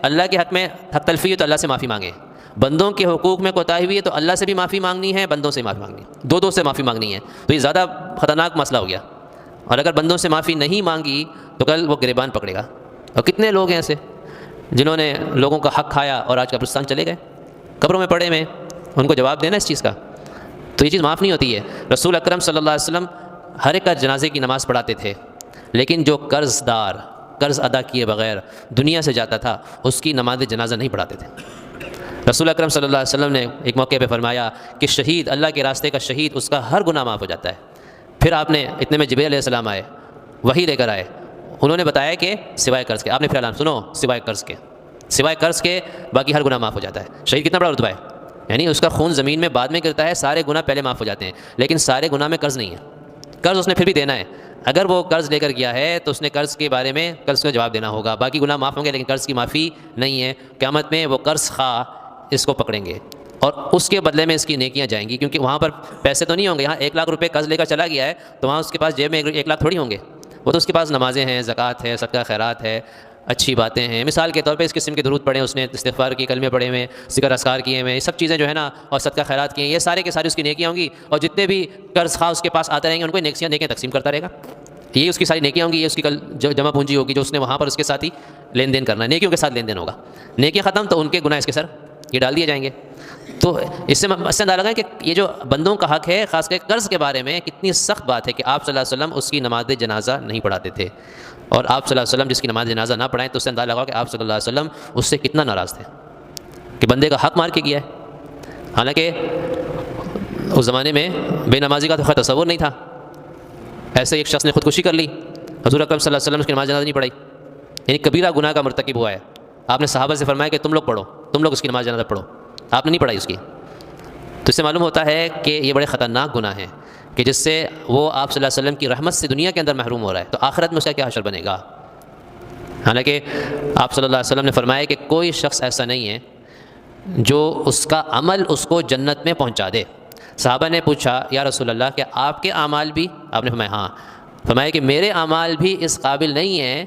اللہ کے حق میں حق تلفی ہے تو اللہ سے معافی مانگیں، بندوں کے حقوق میں کوتاہی ہوئی ہے تو اللہ سے بھی معافی مانگنی ہے، بندوں سے معافی مانگنی ہے، دو سے معافی مانگنی ہے، تو یہ زیادہ خطرناک مسئلہ ہو گیا۔ اور اگر بندوں سے معافی نہیں مانگی تو کل وہ گریبان پکڑے گا۔ اور کتنے لوگ ہیں ایسے جنہوں نے لوگوں کا حق کھایا اور آج قبرستان چلے گئے، قبروں میں پڑے ہوئے، ان کو جواب دینا اس چیز کا، تو یہ چیز معاف نہیں ہوتی ہے۔ رسول اکرم صلی اللہ علیہ وسلم ہر ایک کا جنازے کی نماز پڑھاتے تھے، لیکن جو قرض دار قرض ادا کیے بغیر دنیا سے جاتا تھا اس کی نماز جنازہ نہیں پڑھاتے تھے۔ رسول اکرم صلی اللہ علیہ وسلم نے ایک موقع پہ فرمایا کہ شہید، اللہ کے راستے کا شہید، اس کا ہر گناہ معاف ہو جاتا ہے۔ پھر آپ نے اتنے میں جبریل علیہ السلام آئے، وحی لے کر آئے، انہوں نے بتایا کہ سوائے قرض کے، آپ نے پھر اعلان سنو، سوائے قرض کے باقی ہر گناہ معاف ہو جاتا ہے۔ شہید کتنا بڑا رتبہ ہے، یعنی اس کا خون زمین میں بعد میں گرتا ہے، سارے گناہ پہلے معاف ہو جاتے ہیں، لیکن سارے گناہ میں قرض نہیں ہے، قرض اس نے پھر بھی دینا ہے۔ اگر وہ قرض لے کر گیا ہے تو اس نے قرض کے بارے میں قرض کا جواب دینا ہوگا، باقی گناہ معاف ہوں گے لیکن قرض کی معافی نہیں ہے۔ قیامت میں وہ قرض خواہ اس کو پکڑیں گے اور اس کے بدلے میں اس کی نیکیاں جائیں گی، کیونکہ وہاں پر پیسے تو نہیں ہوں گے۔ یہاں 1 لاکھ روپے قرض لے کر چلا گیا ہے تو وہاں اس کے پاس جیب میں 1 لاکھ تھوڑی ہوں گے، وہ تو اس کے پاس نمازیں ہیں، زکوٰۃ ہے، صدقہ خیرات ہے، اچھی باتیں ہیں۔ مثال کے طور پہ اس قسم کے درود پڑھیں، اس نے استغفار کی، کلمے پڑھے ہوئے، ذکر اذکار کیے ہوئے، یہ سب چیزیں جو ہے نا، اور صدقہ خیرات کیے ہیں، یہ سارے کے سارے اس کی نیکیاں ہوں گی، اور جتنے بھی قرض خواہ اس کے پاس آتے رہیں گے ان کو نیکیاں تقسیم کرتا رہے گا۔ یہ اس کی ساری نیکیاں ہوں گی، یہ اس کی کل جمع پونجی ہوگی جو اس نے وہاں پر اس کے ساتھ ہی لین دین کرنا ہے، نیکیوں کے ساتھ لین دین ہوگا۔ نیکیاں ختم تو ان کے گناہ اس کے سر یہ ڈال دیے جائیں گے۔ تو اس سے اندازہ لگائیں کہ یہ جو بندوں کا حق ہے، خاص کر قرض کے بارے میں، کتنی سخت بات ہے کہ آپ صلی اللہ علیہ وسلم اس کی نماز جنازہ نہیں پڑھاتے تھے، اور آپ صلی اللہ علیہ وسلم جس کی نماز جنازہ نہ پڑھائیں تو اس سے اندازہ لگاؤ کہ آپ صلی اللہ علیہ وسلم اس سے کتنا ناراض تھے کہ بندے کا حق مار کے گیا ہے۔ حالانکہ اس زمانے میں بے نمازی کا تو خیر تصور نہیں تھا، ایسے ایک شخص نے خودکشی کر لی، حضور اکرم صلی اللہ علیہ وسلم اس کی نماز جنازہ نہیں پڑھائی، یعنی کبیرہ گناہ کا مرتکب ہوا ہے۔ آپ نے صحابہ سے فرمایا کہ تم لوگ پڑھو، تم لوگ اس کی نماز جنازہ پڑھو، آپ نے نہیں پڑھائی اس کی۔ تو اس سے معلوم ہوتا ہے کہ یہ بڑے خطرناک گناہ ہیں کہ جس سے وہ آپ صلی اللہ علیہ وسلم کی رحمت سے دنیا کے اندر محروم ہو رہا ہے، تو آخرت میں اس کا کیا حشر بنے گا۔ حالانکہ آپ صلی اللہ علیہ وسلم نے فرمایا کہ کوئی شخص ایسا نہیں ہے جو اس کا عمل اس کو جنت میں پہنچا دے۔ صحابہ نے پوچھا یا رسول اللہ کہ آپ کے اعمال بھی؟ آپ نے فرمایا ہاں۔ فرمایا کہ میرے اعمال بھی اس قابل نہیں ہیں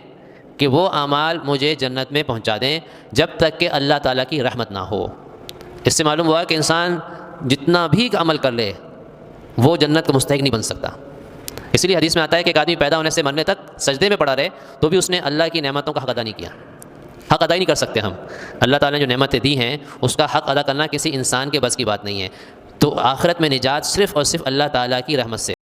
کہ وہ اعمال مجھے جنت میں پہنچا دیں جب تک کہ اللہ تعالیٰ کی رحمت نہ ہو۔ اس سے معلوم ہوا کہ انسان جتنا بھی عمل کر لے وہ جنت کا مستحق نہیں بن سکتا۔ اسی لیے حدیث میں آتا ہے کہ ایک آدمی پیدا ہونے سے مرنے تک سجدے میں پڑا رہے تو بھی اس نے اللہ کی نعمتوں کا حق ادا نہیں کیا۔ حق ادا ہی نہیں کر سکتے ہم، اللہ تعالیٰ نے جو نعمتیں دی ہیں اس کا حق ادا کرنا کسی انسان کے بس کی بات نہیں ہے۔ تو آخرت میں نجات صرف اور صرف اللہ تعالیٰ کی رحمت سے۔